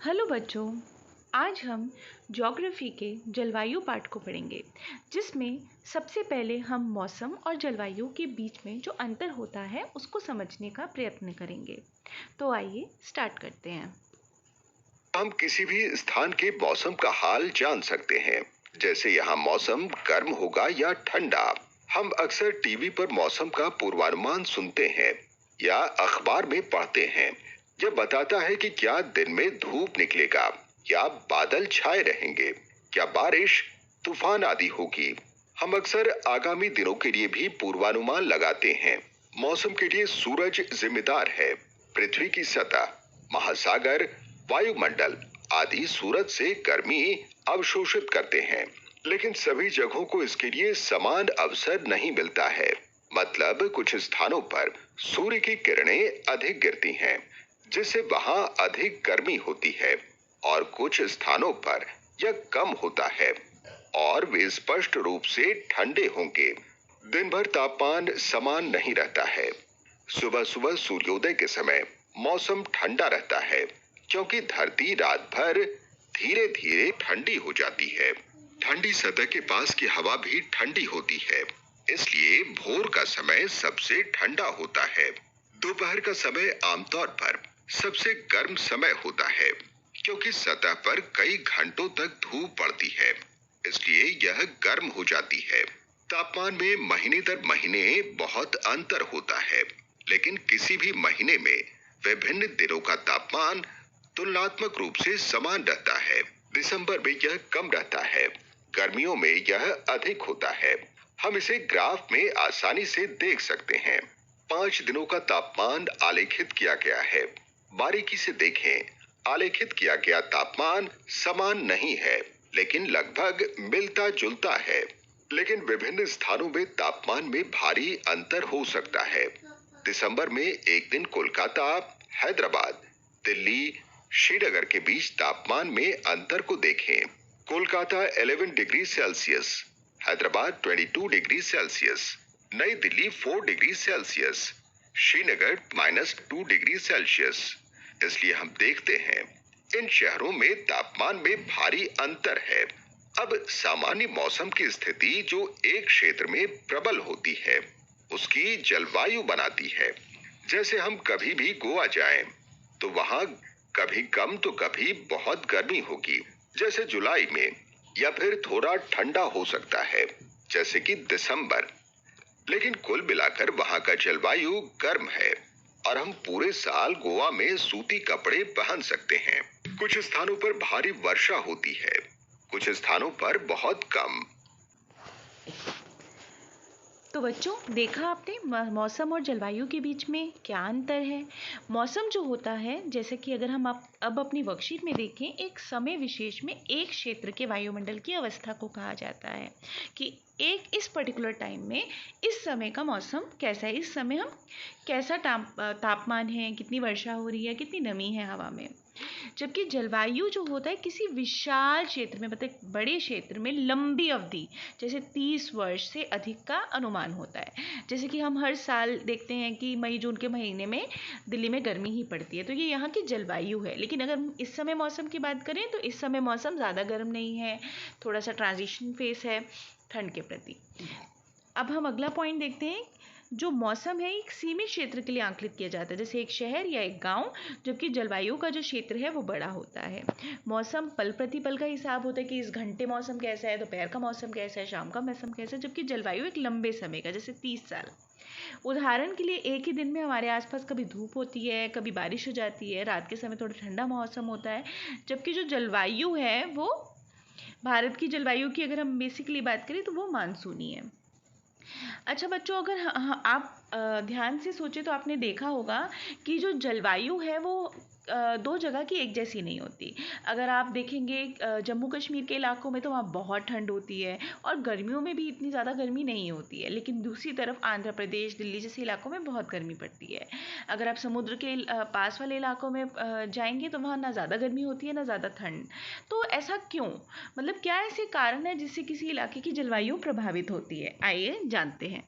Hello बच्चों, आज हम ज्योग्राफी के जलवायु पाठ को पढ़ेंगे, जिसमें सबसे पहले हम मौसम और जलवायु के बीच में जो अंतर होता है उसको समझने का प्रयत्न करेंगे। तो आइए स्टार्ट करते हैं। हम किसी भी स्थान के मौसम का हाल जान सकते हैं, जैसे यहाँ मौसम गर्म होगा या ठंडा। हम अक्सर टीवी पर मौसम का पूर्वानुमान सुनते हैं या अखबार में पढ़ते हैं। यह बताता है कि क्या दिन में धूप निकलेगा या बादल छाए रहेंगे, क्या बारिश, तूफान आदि होगी। हम अक्सर आगामी दिनों के लिए भी पूर्वानुमान लगाते हैं। मौसम के लिए सूरज जिम्मेदार है। पृथ्वी की सतह, महासागर, वायुमंडल आदि सूरज से गर्मी अवशोषित करते हैं, लेकिन सभी जगहों को इसके लिए समान अवसर नहीं मिलता है। मतलब कुछ स्थानों पर सूर्य की किरणें अधिक गिरती हैं, जिससे वहां अधिक गर्मी होती है, और कुछ स्थानों पर यह कम होता है और वे स्पष्ट रूप से ठंडे होंगे। दिन भर तापमान समान नहीं रहता है। सुबह सुबह सूर्योदय के समय मौसम ठंडा रहता है, क्योंकि धरती रात भर धीरे धीरे ठंडी हो जाती है। ठंडी सतह के पास की हवा भी ठंडी होती है, इसलिए भोर का समय सबसे ठंडा होता है। दोपहर का समय आमतौर पर सबसे गर्म समय होता है, क्योंकि सतह पर कई घंटों तक धूप पड़ती है, इसलिए यह गर्म हो जाती है। तापमान में महीने दर महीने बहुत अंतर होता है, लेकिन किसी भी महीने में विभिन्न दिनों का तापमान तुलनात्मक रूप से समान रहता है। दिसंबर में यह कम रहता है, गर्मियों में यह अधिक होता है। हम इसे ग्राफ में आसानी से देख सकते हैं। 5 दिनों का तापमान आलेखित किया गया है। बारीकी से देखें। आलेखित किया गया तापमान समान नहीं है, लेकिन लगभग मिलता जुलता है। लेकिन विभिन्न स्थानों में तापमान में भारी अंतर हो सकता है। दिसंबर में एक दिन कोलकाता, हैदराबाद, दिल्ली, श्रीनगर के बीच तापमान में अंतर को देखें। Kolkata 11 degree Celsius, Hyderabad 22 degree Celsius, Nai Delhi 4 degree Celsius, Srinagar -2 degree Celsius. इसलिए हम देखते हैं इन शहरों में तापमान में भारी अंतर है। अब सामान्य मौसम की स्थिति जो एक क्षेत्र में प्रबल होती है, उसकी जलवायु बनाती है। जैसे हम कभी भी गोवा जाएं, तो वहां कभी कम तो कभी बहुत गर्मी होगी, जैसे जुलाई में, या फिर थोड़ा ठंडा हो सकता है, जैसे कि दिसंबर। लेकिन कुल मिलाकर वहां का जलवायु गर्म है और हम पूरे साल गोवा में सूती कपड़े पहन सकते हैं। कुछ स्थानों पर भारी वर्षा होती है, कुछ स्थानों पर बहुत कम। तो बच्चों, देखा आपने मौसम और जलवायु के बीच में क्या अंतर है। मौसम जो होता है, जैसे कि अगर हम अब अपनी वर्कशीट में देखें, एक समय विशेष में एक क्षेत्र के वायुमंडल की अवस्था को कहा जाता है कि एक इस पर्टिकुलर टाइम में इस समय का मौसम कैसा है, इस समय हम कैसा तापमान है, कितनी वर्षा हो रही है, कितनी नमी है हवा में। जबकि जलवायु जो होता है किसी विशाल क्षेत्र में, मतलब बड़े क्षेत्र में लंबी अवधि, जैसे 30 वर्ष से अधिक का अनुमान होता है। जैसे कि हम हर साल देखते हैं कि मई जून के महीने में दिल्ली में गर्मी ही पड़ती है, तो ये यहाँ की जलवायु है। लेकिन अगर हम इस समय मौसम की बात करें तो इस समय मौसम ज़्यादा गर्म नहीं है, थोड़ा सा ट्रांजिशन फेस है ठंड के प्रति। अब हम अगला पॉइंट देखते हैं। जो मौसम है एक सीमित क्षेत्र के लिए आंकलित किया जाता है, जैसे एक शहर या एक गांव, जबकि जलवायु का जो क्षेत्र है वो बड़ा होता है। मौसम पल प्रतिपल का हिसाब होता है कि इस घंटे मौसम कैसा है, दोपहर का मौसम कैसा है, शाम का मौसम कैसा है। जबकि जलवायु एक लंबे समय का, जैसे 30 साल। उदाहरण के लिए एक ही दिन में हमारे आसपास कभी धूप होती है, कभी बारिश हो जाती है, रात के समय थोड़ा ठंडा मौसम होता है। जबकि जो जलवायु है वो भारत की जलवायु की अगर हम बेसिकली बात करें तो वो मानसूनी है। अच्छा बच्चों, अगर आप ध्यान से सोचें तो आपने देखा होगा कि जो जलवायु है वो दो जगह की एक जैसी नहीं होती। अगर आप देखेंगे जम्मू कश्मीर के इलाकों में तो वहाँ बहुत ठंड होती है और गर्मियों में भी इतनी ज़्यादा गर्मी नहीं होती है, लेकिन दूसरी तरफ आंध्र प्रदेश, दिल्ली जैसे इलाकों में बहुत गर्मी पड़ती है। अगर आप समुद्र के पास वाले इलाकों में जाएंगे तो वहाँ ना ज़्यादा गर्मी होती है ना ज़्यादा ठंड। तो ऐसा क्यों, मतलब क्या ऐसे कारण है जिससे किसी इलाके की जलवायु प्रभावित होती है, आइए जानते हैं।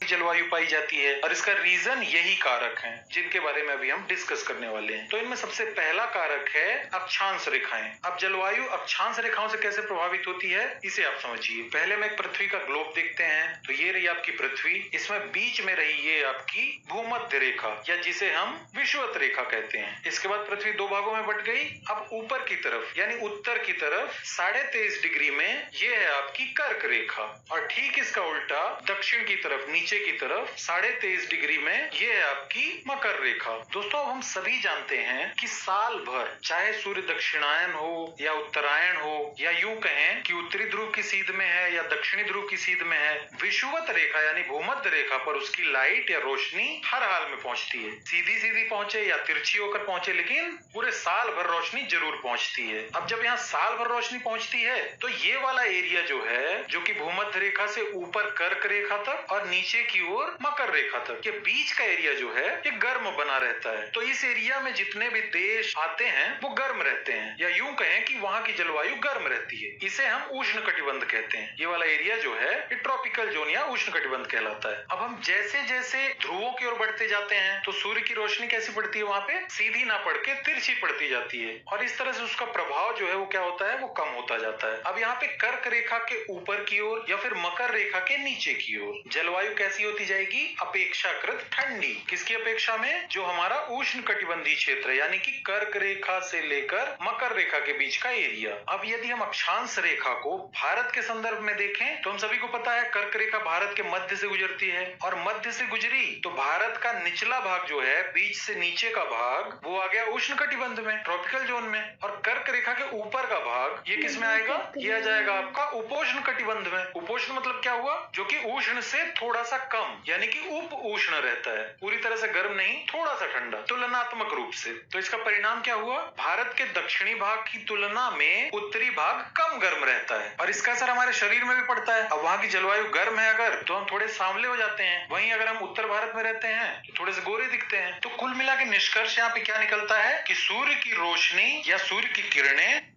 जलवायु पाई जाती है और इसका रीजन यही कारक हैं जिनके बारे में अभी हम डिस्कस करने वाले हैं। तो इनमें सबसे पहला कारक है अक्षांश रेखाएं। अब जलवायु अक्षांश रेखाओं से कैसे प्रभावित होती है इसे आप समझिए। पहले में एक पृथ्वी का ग्लोब देखते हैं। तो ये रही आपकी पृथ्वी, इसमें बीच में रही ये आपकी भूमध्य रेखा या जिसे हम विषुवत रेखा कहते हैं। इसके बाद पृथ्वी दो भागों में बट गई। अब ऊपर की तरफ यानी उत्तर की तरफ 23.5 डिग्री में ये है आपकी कर्क रेखा और ठीक इसका उल्टा दक्षिण की तरफ नीचे की तरफ 23.5 डिग्री में ये है आपकी मकर रेखा। दोस्तों अब हम सभी जानते हैं कि साल भर चाहे सूर्य दक्षिणायन हो या उत्तरायण हो या यूं कहें कि उत्तरी ध्रुव की सीध में है या दक्षिणी ध्रुव की सीध में है, विषुवत रेखा यानी भूमध्य रेखा पर उसकी लाइट या रोशनी हर हाल में पहुंचती है। सीधी सीधी पहुंचे या तिरछी होकर पहुंचे, लेकिन पूरे साल भर रोशनी जरूर पहुंचती है। अब जब यहाँ साल भर रोशनी पहुंचती है तो ये वाला एरिया जो है, जो कि भूमध्य रेखा से ऊपर कर्क रेखा तक और नीचे की ओर मकर रेखा तक, ये बीच का एरिया जो है ये गर्म बना रहता है। तो इस एरिया में जितने भी देश आते हैं वो गर्म रहते हैं या यूं कहें कि वहां की जलवायु गर्म रहती है। इसे हम उष्ण कटिबंध कहते हैं। ये वाला एरिया जो है ये ट्रॉपिकल जोन या उष्ण कटिबंध कहलाता है। अब हम जैसे जैसे ध्रुवों की ओर बढ़ते जाते हैं तो सूर्य की रोशनी कैसी पड़ती है, वहां पे सीधी ना पड़ के तिरछी पड़ती जाती है और इस तरह से उसका प्रभाव जो है वो क्या होता है, वो कम होता जाता है। अब यहाँ पे कर्क रेखा के ऊपर की ओर या फिर मकर रेखा के नीचे की ओर जलवायु कैसी होती जाएगी, अपेक्षाकृत ठंडी। किसकी अपेक्षा में, जो हमारा उष्ण कटिबंधीय क्षेत्र यानी कि कर्क रेखा से लेकर मकर रेखा के बीच का एरिया। अब यदि हम अक्षांश रेखा को भारत के संदर्भ में देखें तो हम सभी को पता है कर्क रेखा भारत के मध्य से गुजरती है और मध्य से गुजरी तो भारत का निचला भाग जो है, बीच से नीचे का भाग, वो आ गया उष्ण कटिबंध में, ट्रॉपिकल जोन में। और कर्क रेखा के ऊपर का भाग ये किस में आएगा, ये आ जाएगा आपका उपोष्ण कटिबंध में। उपोष्ण मतलब क्या हुआ, जो कि उष्ण से थोड़ा सा कम यानी कि उप उष्ण रहता है, पूरी तरह से गर्म नहीं, थोड़ा सा ठंडा तुलनात्मक रूप से। तो इसका परिणाम क्या हुआ, भारत के दक्षिणी भाग की तुलना में उत्तरी भाग कम गर्म रहता है और इसका असर हमारे शरीर में भी पड़ता है। अब वहां की जलवायु गर्म है अगर, तो हम थोड़े सांवले हो जाते हैं। वहीं अगर हम उत्तर भारत में रहते हैं तो थोड़े से गोरे दिखते हैं। तो कुल मिला के निष्कर्ष यहाँ पे क्या निकलता है कि सूर्य की रोशनी या सूर्य की किरणें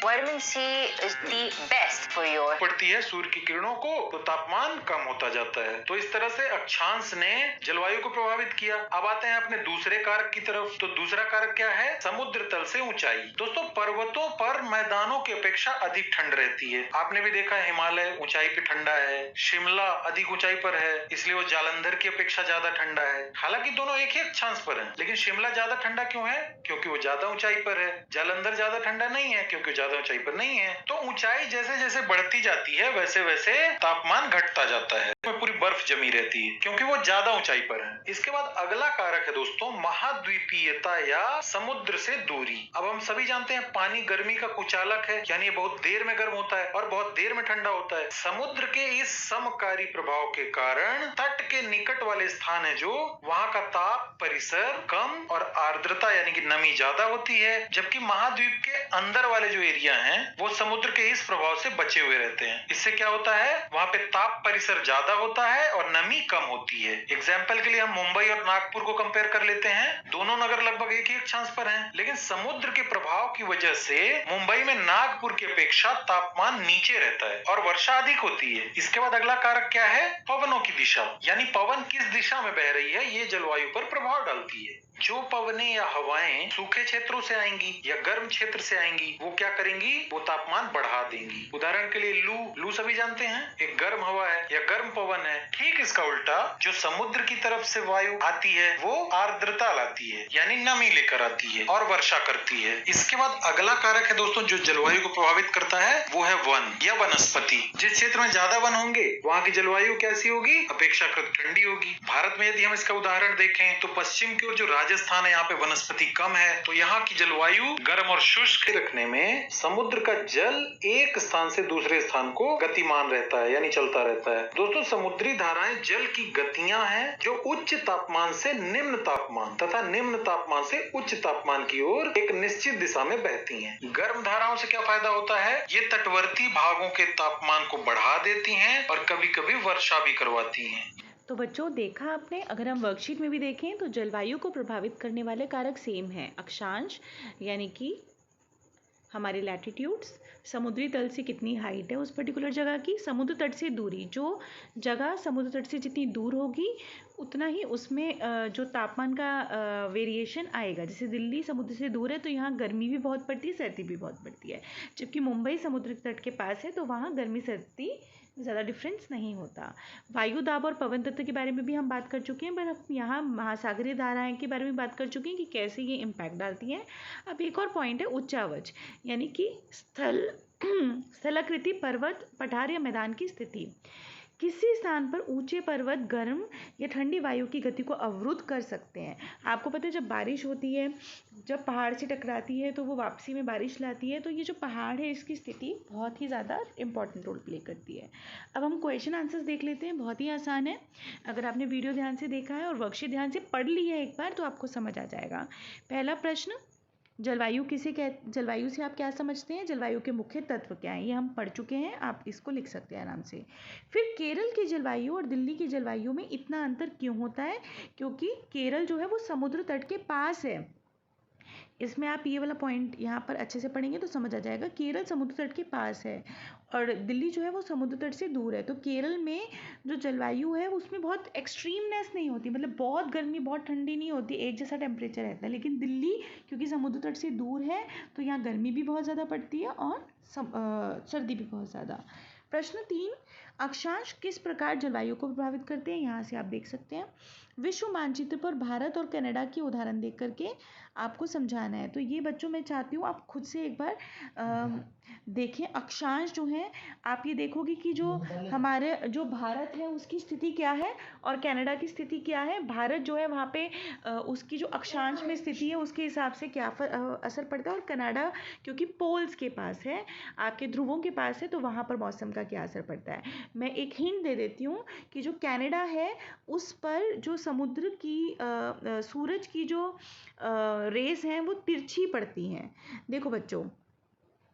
Vitamin C is the best for your पड़ती है सूर्य की किरणों को तो तापमान कम होता जाता है। तो इस तरह से अक्षांश ने जलवायु को प्रभावित किया। अब आते हैं अपने दूसरे कारक की तरफ। तो दूसरा कारक क्या है, समुद्र तल से ऊंचाई। दोस्तों पर्वतों पर मैदानों की अपेक्षा अधिक ठंड रहती है। आपने भी देखा है हिमालय ऊंचाई पे ठंडा है, शिमला अधिक ऊंचाई पर है इसलिए वो जालंधर की अपेक्षा ज्यादा ठंडा है। हालांकि दोनों एक ही अक्षांश पर है, लेकिन शिमला ज्यादा ठंडा क्यों है, क्योंकि वो ज्यादा ऊंचाई पर है। जालंधर ज्यादा ठंडा नहीं है क्योंकि ज्यादा ऊंचाई पर नहीं है। तो ऊंचाई जैसे जैसे बढ़ती जाती है वैसे वैसे तापमान घटता जाता है, पूरी बर्फ जमी रहती है क्योंकि वो ज्यादा ऊंचाई पर है। इसके बाद अगला कारक है दोस्तों महाद्वीपीयता या समुद्र से दूरी। अब हम सभी जानते हैं पानी गर्मी का कुचालक है, यानी बहुत देर में गर्म होता है और बहुत देर में ठंडा होता है। समुद्र के इस समकारी प्रभाव के कारण तट के निकट वाले स्थान है जो, वहां का ताप परिसर कम और आर्द्रता यानी कि नमी ज्यादा होती है, जबकि महाद्वीप के अंदर वाले जो एरिया हैं वो समुद्र के इस प्रभाव से बचे हुए रहते हैं। इससे क्या होता है, वहां पे ताप परिसर ज्यादा होता है और नमी कम होती है। एग्जाम्पल के लिए हम मुंबई और नागपुर को कंपेयर कर लेते हैं। दोनों नगर लगभग एक ही अक्षांश पर हैं, लेकिन समुद्र के प्रभाव की वजह से मुंबई में नागपुर की अपेक्षा तापमान नीचे रहता है और वर्षा अधिक होती है। इसके बाद अगला कारक क्या है, पवनों की दिशा, यानी पवन किस दिशा में बह रही है ये जलवायु पर प्रभाव डालती है। जो पवनें या हवाएं सूखे क्षेत्रों से आएंगी या गर्म क्षेत्र से आएंगी वो क्या करेंगी, वो तापमान बढ़ा देंगी। उदाहरण के लिए लू सभी जानते हैं, एक गर्म हवा है या गर्म पवन है। ठीक इसका उल्टा जो समुद्र की तरफ से वायु आती है वो आर्द्रता लाती है यानी नमी लेकर आती है और वर्षा करती है। इसके बाद अगला कारक है दोस्तों जो जलवायु को प्रभावित करता है वो है वन या वनस्पति। जिस क्षेत्र में ज्यादा वन होंगे वहां की जलवायु कैसी होगी, अपेक्षाकृत ठंडी होगी। भारत में यदि हम इसका उदाहरण देखें तो पश्चिम की ओर जो राजस्थान है यहाँ पे वनस्पति कम है तो यहाँ की जलवायु गर्म और शुष्क रखने में समुद्र का जल एक स्थान से दूसरे स्थान को गतिमान रहता है यानी चलता रहता है। दोस्तों समुद्री धाराएं जल की गतियां हैं जो उच्च तापमान से निम्न तापमान तथा निम्न तापमान से उच्च तापमान की ओर एक निश्चित दिशा में बहती हैं। गर्म धाराओं से क्या फायदा होता है, ये तटवर्ती भागों के तापमान को बढ़ा देती हैं और कभी कभी वर्षा भी करवाती हैं। तो बच्चों देखा आपने, अगर हम वर्कशीट में भी देखें तो जलवायु को प्रभावित करने वाले कारक सेम हैं, अक्षांश यानी कि हमारे लैटिट्यूड्स, समुद्री तल से कितनी हाइट है उस पर्टिकुलर जगह की, समुद्र तट से दूरी, जो जगह समुद्र तट से जितनी दूर होगी उतना ही उसमें जो तापमान का वेरिएशन आएगा। जैसे दिल्ली समुद्र से दूर है तो यहाँ गर्मी भी बहुत पड़ती है, सर्दी भी बहुत पड़ती है, जबकि मुंबई समुद्र तट के पास है तो वहाँ गर्मी सर्दी ज़्यादा डिफरेंस नहीं होता। वायु दाब और पवन तत्व के बारे में भी हम बात कर चुके हैं, पर हम यहाँ महासागरीय धाराएं के बारे में बात कर चुके हैं कि कैसे ये इम्पैक्ट डालती हैं। अब एक और पॉइंट है उच्चावच, यानी कि स्थलाकृति, पर्वत, पठार या मैदान की स्थिति। किसी स्थान पर ऊंचे पर्वत गर्म या ठंडी वायु की गति को अवरुद्ध कर सकते हैं। आपको पता है जब बारिश होती है, जब पहाड़ से टकराती है तो वो वापसी में बारिश लाती है, तो ये जो पहाड़ है इसकी स्थिति बहुत ही ज़्यादा इंपॉर्टेंट रोल प्ले करती है। अब हम क्वेश्चन आंसर्स देख लेते हैं, बहुत ही आसान है। अगर आपने वीडियो ध्यान से देखा है और वर्कशीट ध्यान से पढ़ ली है एक बार तो आपको समझ आ जाएगा। पहला प्रश्न, जलवायु जलवायु से आप क्या समझते हैं, जलवायु के मुख्य तत्व क्या हैं, ये हम पढ़ चुके हैं, आप इसको लिख सकते हैं आराम से। फिर केरल की जलवायु और दिल्ली की जलवायु में इतना अंतर क्यों होता है, क्योंकि केरल जो है वो समुद्र तट के पास है। इसमें आप ये वाला पॉइंट यहाँ पर अच्छे से पढ़ेंगे तो समझ आ जाएगा। केरल समुद्र तट के पास है और दिल्ली जो है वो समुद्र तट से दूर है, तो केरल में जो जलवायु है उसमें बहुत एक्सट्रीमनेस नहीं होती, मतलब बहुत गर्मी बहुत ठंडी नहीं होती, एक जैसा टेम्परेचर रहता है। लेकिन दिल्ली क्योंकि समुद्र तट से दूर है तो यहाँ गर्मी भी बहुत ज़्यादा पड़ती है और सर्दी भी बहुत ज़्यादा। प्रश्न 3, अक्षांश किस प्रकार जलवायु को प्रभावित करते हैं, यहाँ से आप देख सकते हैं। विश्व मानचित्र पर भारत और कनाडा की उदाहरण देख करके आपको समझाना है। तो ये बच्चों मैं चाहती हूँ आप खुद से एक बार देखें। अक्षांश जो है आप ये देखोगे कि जो हमारे जो भारत है उसकी स्थिति क्या है और कनाडा की स्थिति क्या है। भारत जो है वहाँ पे उसकी जो अक्षांश में स्थिति है उसके हिसाब से क्या असर पड़ता है, और कनाडा क्योंकि पोल्स के पास है, आपके ध्रुवों के पास है, तो वहाँ पर मौसम का क्या असर पड़ता है। मैं एक हिंट दे देती हूँ कि जो कनाडा है उस पर जो समुद्र की सूरज की जो रेस हैं वो तिरछी पड़ती हैं। देखो बच्चों,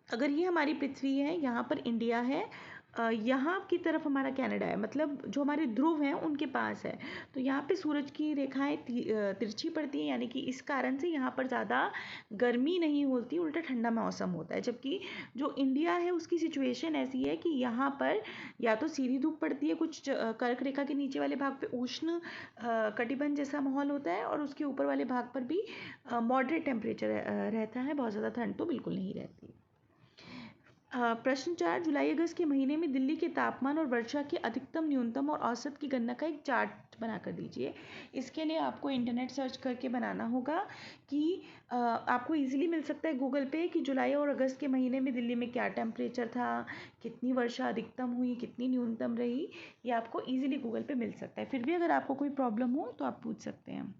अगर ये हमारी पृथ्वी है, यहाँ पर इंडिया है, यहाँ की तरफ हमारा कनाडा है, मतलब जो हमारे ध्रुव हैं उनके पास है, तो यहाँ पे सूरज की रेखाएं तिरछी पड़ती हैं, यानी कि इस कारण से यहाँ पर ज़्यादा गर्मी नहीं होती, उल्टा ठंडा मौसम होता है। जबकि जो इंडिया है उसकी सिचुएशन ऐसी है कि यहाँ पर या तो सीधी धूप पड़ती है, कुछ कर्क रेखा के नीचे वाले भाग पे उष्ण कटिबंध जैसा माहौल होता है, और उसके ऊपर वाले भाग पर भी मॉडरेट टेम्परेचर रहता है, बहुत ज़्यादा ठंड तो बिल्कुल नहीं रहती। प्रश्न 4, जुलाई अगस्त के महीने में दिल्ली के तापमान और वर्षा के अधिकतम न्यूनतम और औसत की गणना का एक चार्ट बना कर दीजिए। इसके लिए आपको इंटरनेट सर्च करके बनाना होगा कि आपको इजीली मिल सकता है गूगल पे कि जुलाई और अगस्त के महीने में दिल्ली में क्या टेम्परेचर था, कितनी वर्षा अधिकतम हुई, कितनी न्यूनतम रही, ये आपको इजीली गूगल पे मिल सकता है। फिर भी अगर आपको कोई प्रॉब्लम हो तो आप पूछ सकते हैं।